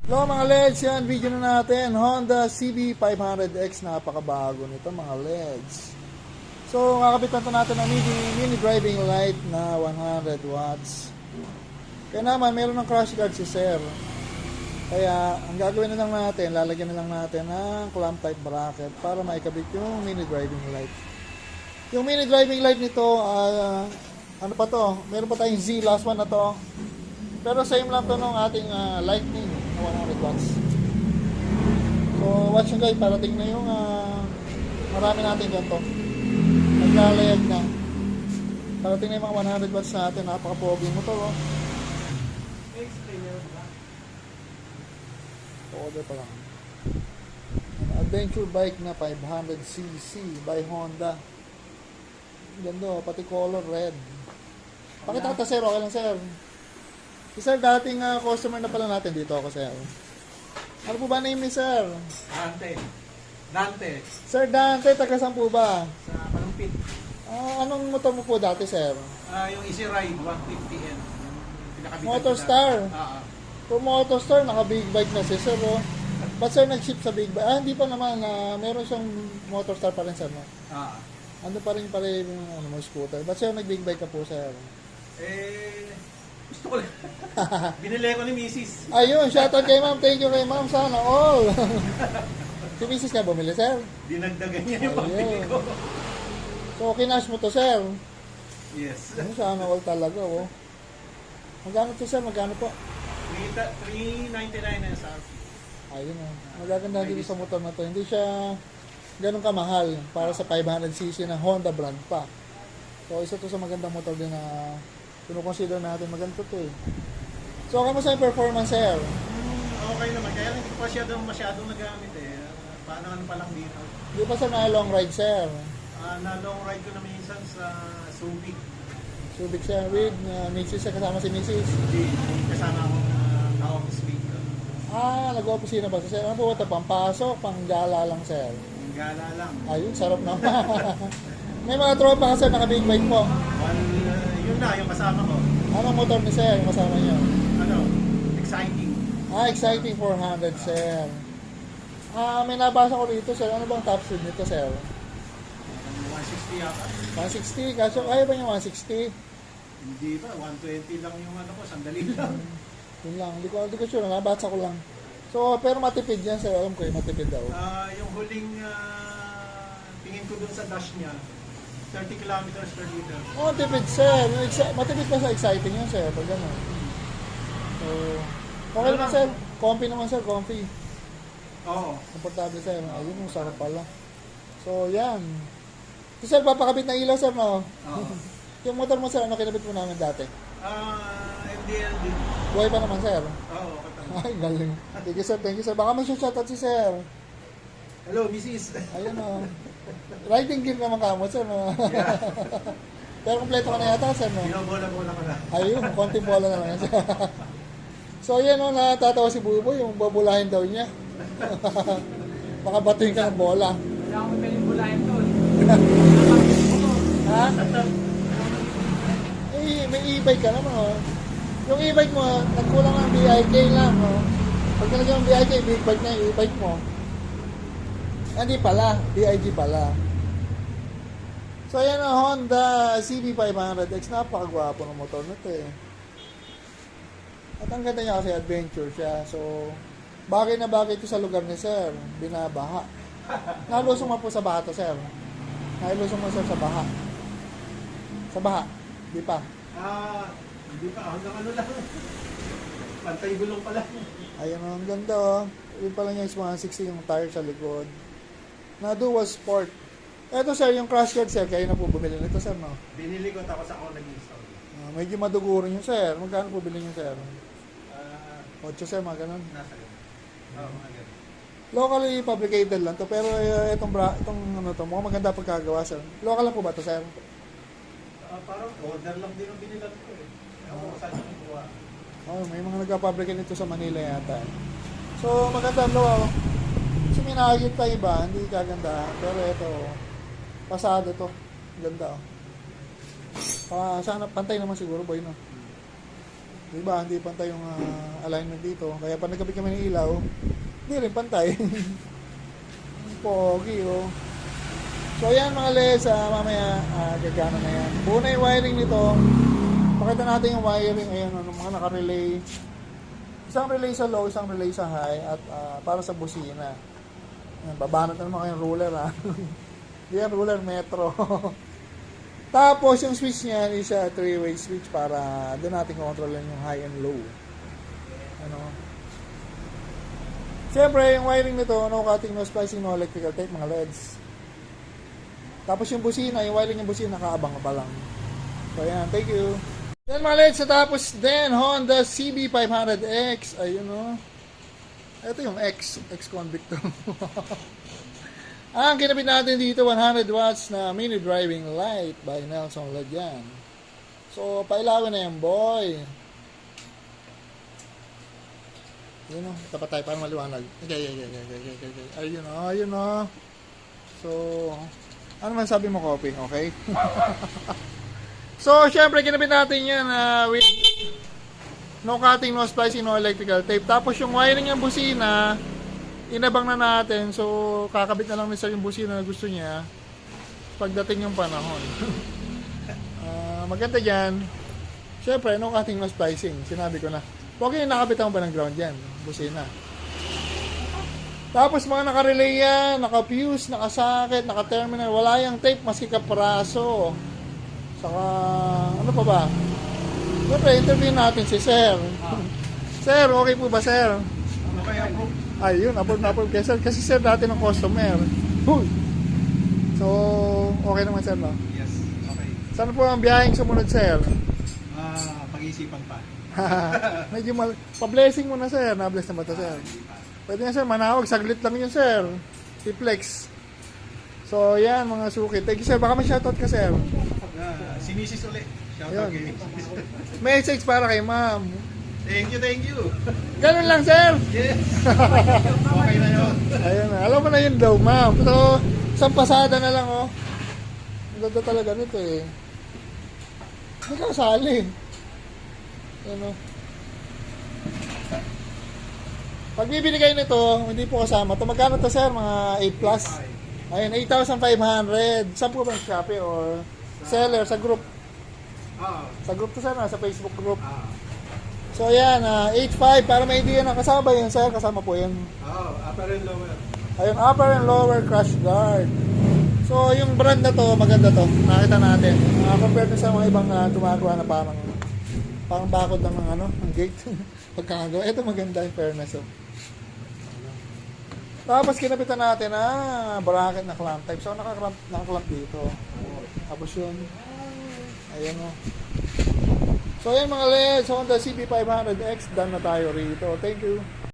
Hello mga LEDs, yan, video na natin. Honda CB500X, napakabago nito mga LEDs. So, makapitan to natin ang mini driving light na 100 watts. Kaya naman, meron ng crash guard si Sir. Kaya, ang gagawin na lang natin, lalagyan na lang natin ng clamp type bracket para maikabit yung mini driving light. Yung mini driving light nito, ano pa to? Meron pa tayong Z, last one na to. Pero same lang to nung ating lightning na 100 watts. So watch nyo guys, parating na yung marami natin ganito. Naglalayag na. Parating na yung mga 100 watts natin. Napaka-pogi mo to. Oh. Order pa lang. Adventure bike na 500cc by Honda. Ganda, pati color red. Pakita ata sir, okay lang sir. Si sir, dating customer na pala natin dito ako sir. Ano po ba name ni sir? Dante. Sir Dante, taga saan po ba? Sa Palumpit. Anong motor mo po dati sir? Yung Easy Ride 150N. Motorstar. Kung Motorstar, naka big bike na si sir. Oh. Ba't sir nag-ship sa big bike? Hindi pa naman. Meron siyang Motorstar pa rin sir. No? Ano pa rin yung scooter. Ba't sir nag-big bike ka po sir? Gusto ko lang. Binili ko ni Mrs. Ayun, shoutout kay ma'am. Thank you kay ma'am. Sana all. Si Mrs. ka bumili sir? Dinagdagan niya yung pambili ko. So, kinash mo to sir? Yes. Sana all talaga oh. Magkano to sir? Magkano po? 399 na sa Ayun oh. Magaganda din sa motor na to. Hindi siya ganun kamahal para sa 500cc na Honda brand pa. So, isa to sa magandang motor din na kinukonsider natin maganda to eh. So, kamusta yung performance sir? Okay naman. Kaya lang hindi ko masyadong nagamit eh. Paano pa lang dito. Hindi pa sir na long ride sir? Na long ride ko na minsan sa Subic. Subic sir with Mrs. kasama si Mrs. Hindi. Kasama akong ka-office week. Nag-opisina ba sir? Ano po ito? Pampasok? Panggala lang sir? Gala lang. Ayun, sarap naman. May mga tropa ka sir, naka-big bike po. Yun na, yung kasama ko. Anong motor ni sir, yung kasama niyo? Exciting. Exciting 400 sir. May nabasa ko rito sir, ano bang top speed nito sir? 160 yata. 160, kaso kaya ba yung 160? Hindi ba, 120 lang yung sandali lang. Yun lang, hindi ko sure, nabasa ko lang. So, pero matipid yan sir, alam ko yung matipid daw. Yung huling tingin ko dun sa dash niya, 30 kilometers per liter. Matipid sir, matipid pa sa exciting yun sir, pag gano'n. So, okay naman sir, comfy naman sir, comfy. Oo. Komportable sir, ayun, yung sarap pala. So, yan. So, sir, papakabit na ilaw sir, no? Oo. Yung motor mo sir, ano kinabit mo namin dati? MDLD. Buhay pa naman sir? Oo, okay. Ay, galing. Thank you sir. Baka may shoutout si sir. Hello, Mrs. Ayun o. Riding gear naman ka mo sir, no? Yeah. Pero kompleto ka na yata sir, no? Binobola-bola ko na. Ayun, konting bola na lang yan sir. So, yan o, natatawa si Buboy, yung babulahin daw niya. Baka batuin ka ng bola. Wala akong magaling bulahin doon. Ha? May e-bike ka naman, oh. Yung e-bike mo, nagkulang ng BIK lang, oh. Pag nalagyan ng BIK, big bike na yung e-bike mo. Hindi pala, BIG pala. So, ayan ang Honda CB500X. Napakagwapo ng motor na ito, eh. At ang ganda niya kasi adventure siya. So, bagay na bagay ito sa lugar ni Sir. Binabaha. Nalusong mo po sa baha to, Sir. Nalusong mo, Sir, sa baha. Sa baha. Di pa. Hindi pa. Hanggang ano lang. Pantay gulong pala. Ayan, ang ganda, oh. Yun pala niya is 160 yung tire sa likod. Na dual sport. Eto, Sir, yung crash guard, Sir. Kayo na po bumili nito, Sir, no? Binili ko tapos ako nag-install. Medyo madugo rin yun, Sir. Magkano po bilhin yun, Sir? 8, Sir, mga ganun. Nasa yun. Oo, mga ganun. Locally fabricated lang to, pero itong ano to, mukhang maganda pagkagawa, Sir. Local lang po ba to, Sir? Parang order lang din ang binilan ko eh. Ako saan yung kuha. Oh, may mga nagpa-fabricate nito sa Manila yata. So, maganda ang luwa. Kasi may nakakita iba, hindi kaganda. Pero ito, pasado to. Ganda, oh. Sana pantay naman siguro, boy, no? Diba? Hindi pantay yung alignment dito. Kaya pag nagkabit kami ng ilaw, hindi rin pantay. Pogi, oh. So, ayan mga LEDs, mamaya gagana na yan. Buo na yung wiring nito. Pakita natin yung wiring. Ayan, mga naka-relay. Isang relay sa low, isang relay sa high, at para sa busina. Ayan, babanat na naman kayong ruler, ha. Hindi yan ruler, metro. Tapos, yung switch niyan is a 3-way switch para doon natin kontrolin yung high and low. Ano? Siyempre, yung wiring nito, no cutting, no splicing, no electrical tape, mga LEDs. Tapos yung busina, yung wiring ng busina, nakaabang pa lang. So, ayan, thank you. Then mga LEDs, tapos then, Honda CB500X. Ayun, no. Ito yung X-Convict to. Ang kinabit natin dito, 100 watts na mini driving light by Nelson Lagyan. So, pailawin na yan, boy. Yun o, tapat tayo para maliwanag. Okay. Ayun o, ayun o. So, ano man sabi mo, Koping, okay? So, syempre, kinabit natin yan with no cutting, no splicing, no electrical tape. Tapos yung wiring ng busina, inabang na natin. So, kakabit na lang ni Sir yung busina na gusto niya pagdating yung panahon. Maganda dyan. Siyempre, no cutting, no splicing. Sinabi ko na. Okay, nakabitan mo ba ng ground yan? Busina. Tapos mga naka-relay yan, naka-fuse, naka-socket, naka-terminal. Wala yung tape, maski kapraso. Saka, ano pa ba? Siyempre, interview natin si Sir. Sir, okay po ba, Sir? Ano kaya po? Ayun, approve na approve kay Sir. Kasi Sir, dati ng customer. Huy! So, okay naman, Sir, no? Yes, okay. Saan po ang biyaheng sumunod, Sir? Pag-isipan pa. Medyo pa-blessing mo na, Sir. Na-bless na ba ito, Sir? Pwede nga, Sir, manawag. Saglit lang yun, Sir. I-flex. So, yan, mga suki. Thank you, Sir. Baka may shoutout ka, Sir. Si Mrs. ulit. Shout out Ayun. kay Message para kay Ma'am. Thank you. Ganun lang, Sir. Yes. Okay na yun. Ayun na. Alam mo na yun daw, Ma'am. So, isang pasada na lang, oh. Ang ganda talaga nito, eh. Hindi ka kasali. Ano? Pag bibili kayo nito, hindi po kasama. Ito, magkano to, Sir? Mga 8 plus? Ayun, 8,500. Saan po ba yung Shopee or seller sa group? Sa group to, Sir, sa Facebook group. So, ayan, 8.5 para may idea na kasama yun, Sir. Kasama po yun. Upper and lower. Ayun, upper and lower crash guard. So, yung brand na to, maganda to. Nakita natin. Compared to sa mga ibang gumagawa na parang bakod ng ano, ng gate. Pagkakagawa. Ito maganda yung fairness. Oh. Tapos kinapitan natin bracket na clamp type. So, nakaklamp dito. Tapos yun. Ayan o. So, ayan mga LEDs. Honda CB500X. Done na tayo rito. Thank you.